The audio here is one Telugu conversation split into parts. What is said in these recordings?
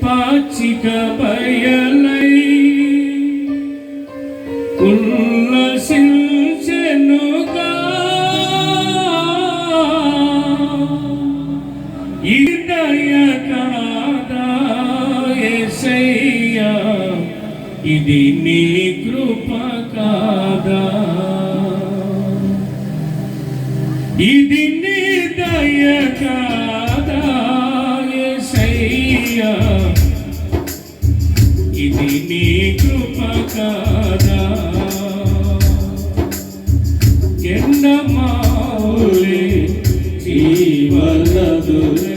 పాచిక బయలై ఉల్లసించెనుగా ఇది దయ కాదా యేసయ్యా, ఇది నీ కృప కాదా, ఇది నీ దయ కాదా యేసయ్యా, ఇది నీ కృప కాదా. ఎండమావులే జీవలదులే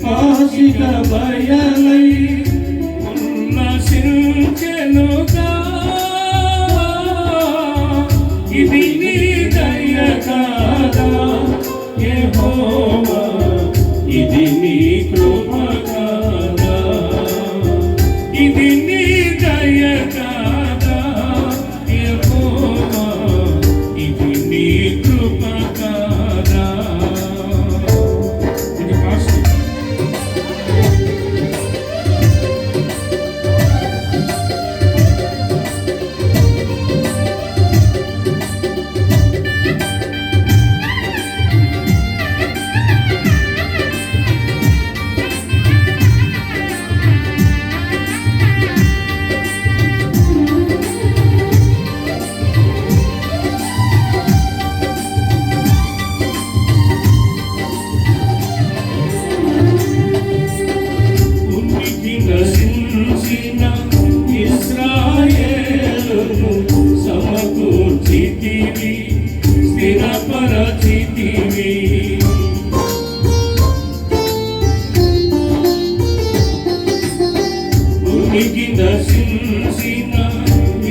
పాచిక బయలై ఉల్లసించెనుగా ఇది నీ దయ కాదా యెహోవా, ఇది నీ కృప కాదా, ఇది నీ దయ కాదా యెహోవా, ఇది నీ కృప కాదా. ఇది పాస్ట్ ఇశ్రాయేలును సమకూర్చితివి, స్థిరపరచితివి. భూమికి నశించిన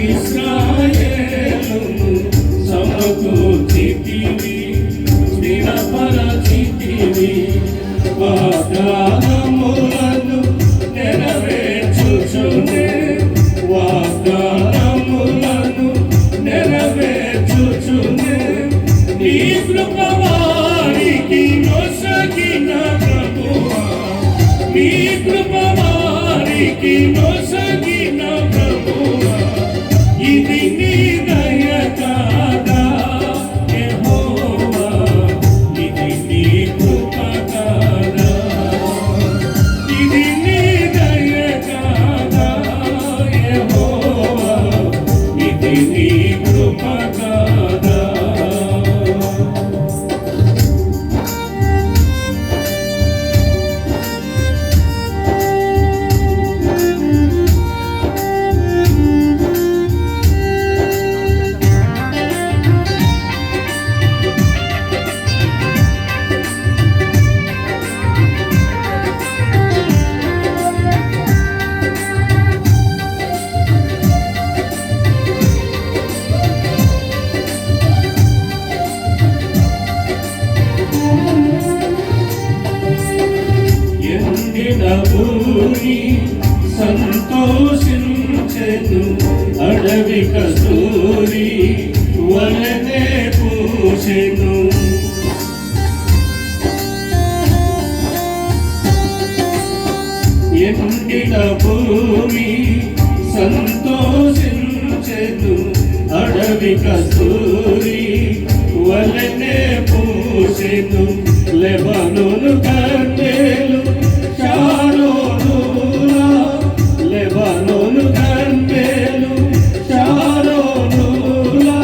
ఇశ్రాయేలును సమకూర్చితివి, స్థిరపరచితివి. వాగ్దానములను నెరవేర్చుచునే, వాగ్దానములను నెరవేర్చుచునే, నీ కృప వారికి నొసగిన ప్రభువా, నీ కృప వారికి నొసగిన ప్రభువా, ఇది నీ దయ కాదా యెహోవా, ఇది నీ కృప కాదా, ఇది నీ దయ కాదా యెహోవా, ఇది నీ కృప కాదా. ఎండిన భూమి సంతోషించెను, అడవి కస్తూరి వలనే పూసెను. ఎండిన భూమి సంతోషించెను, అడవి కస్తూరి వలనే పూసెను. లెబానోను కర్మేలు షారోనులా, లెబానోను కర్మేలు షారోనులా,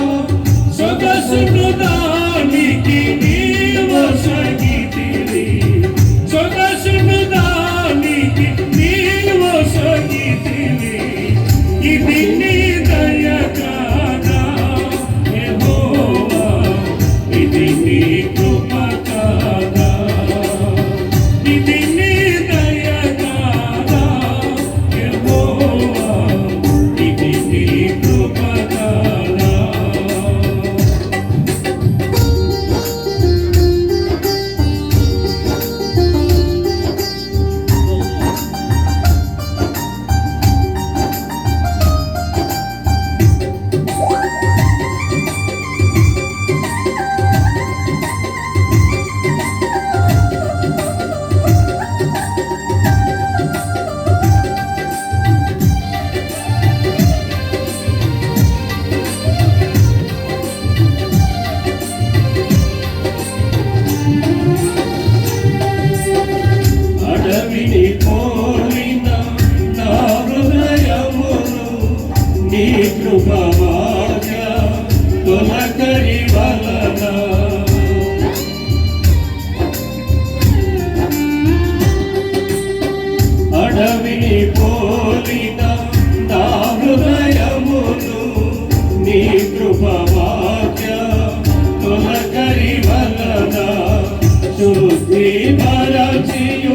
సొగసును దానికి నీవొసగితివి, సొగసును దానికి నీవొసగితివి, ఇది నీ దయ కాదా యెహోవా, ఇది నీ కృప కాదా. అడవిని పోలిన నా హృదయమును నీ కృపవాక్య తొలకరి వలన శుద్ధి పరచియు